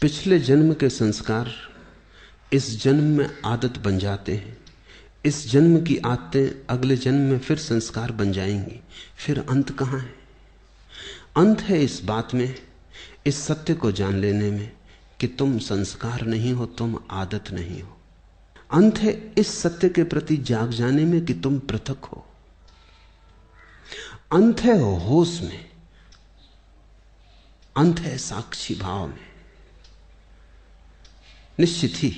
पिछले जन्म के संस्कार इस जन्म में आदत बन जाते हैं। इस जन्म की आदतें अगले जन्म में फिर संस्कार बन जाएंगी। फिर अंत कहां है? अंत है इस बात में, इस सत्य को जान लेने में कि तुम संस्कार नहीं हो, तुम आदत नहीं हो। अंत है इस सत्य के प्रति जाग जाने में कि तुम पृथक हो। अंत है होश में, अंत है साक्षी भाव में। निश्चित ही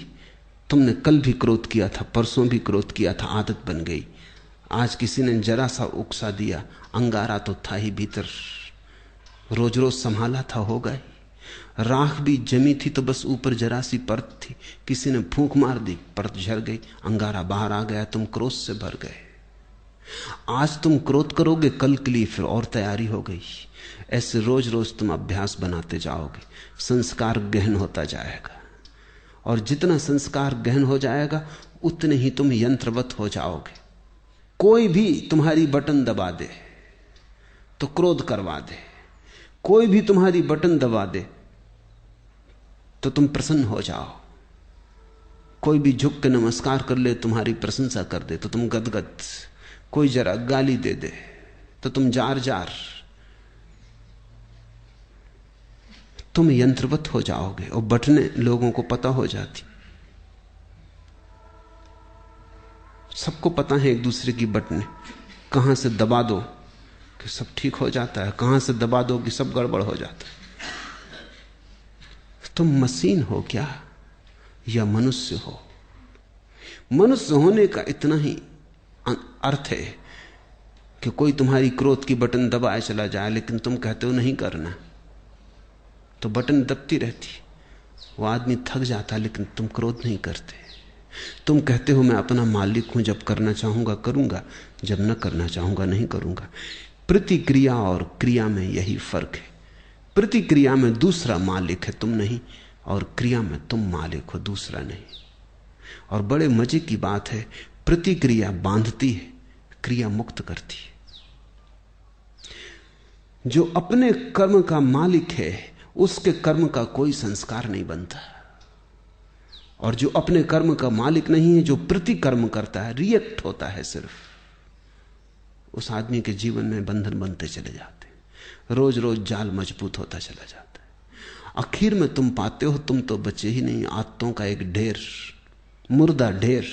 तुमने कल भी क्रोध किया था, परसों भी क्रोध किया था, आदत बन गई। आज किसी ने जरा सा उकसा दिया, अंगारा तो था ही भीतर, रोज रोज संभाला था, हो गए। राख भी जमी थी तो बस ऊपर जरा सी परत थी, किसी ने फूंक मार दी, परत झड़ गई, अंगारा बाहर आ गया, तुम क्रोध से भर गए। आज तुम क्रोध करोगे, कल के लिए फिर और तैयारी हो गई। ऐसे रोज रोज तुम अभ्यास बनाते जाओगे, संस्कार गहन होता जाएगा। और जितना संस्कार गहन हो जाएगा उतने ही तुम यंत्रवत हो जाओगे। कोई भी तुम्हारी बटन दबा दे तो क्रोध करवा दे, कोई भी तुम्हारी बटन दबा दे तो तुम प्रसन्न हो जाओ। कोई भी झुक के नमस्कार कर ले, तुम्हारी प्रशंसा कर दे तो तुम गदगद। कोई जरा गाली दे दे तो तुम जार जार। तुम यंत्रवत हो जाओगे और बटने लोगों को पता हो जाती। सबको पता है एक दूसरे की बटने, कहां से दबा दो कि सब ठीक हो जाता है, कहां से दबा दो कि सब गड़बड़ हो जाता है। तुम मशीन हो क्या या मनुष्य हो? मनुष्य होने का इतना ही अर्थ है कि कोई तुम्हारी क्रोध की बटन दबाए चला जाए, लेकिन तुम कहते हो नहीं करना, तो बटन दबती रहती। वो आदमी थक जाता, लेकिन तुम क्रोध नहीं करते। तुम कहते हो मैं अपना मालिक हूं, जब करना चाहूंगा करूंगा, जब न करना चाहूंगा नहीं करूंगा। प्रतिक्रिया और क्रिया में यही फर्क है। प्रतिक्रिया में दूसरा मालिक है, तुम नहीं, और क्रिया में तुम मालिक हो, दूसरा नहीं। और बड़े मजे की बात है, प्रतिक्रिया बांधती है, क्रिया मुक्त करती है। जो अपने कर्म का मालिक है उसके कर्म का कोई संस्कार नहीं बनता, और जो अपने कर्म का मालिक नहीं है, जो प्रतिकर्म करता है, रिएक्ट होता है सिर्फ, उस आदमी के जीवन में बंधन बनते चले जाते हैं। रोज रोज जाल मजबूत होता चला जाता है। आखिर में तुम पाते हो तुम तो बचे ही नहीं, आदतों का एक ढेर, मुर्दा ढेर।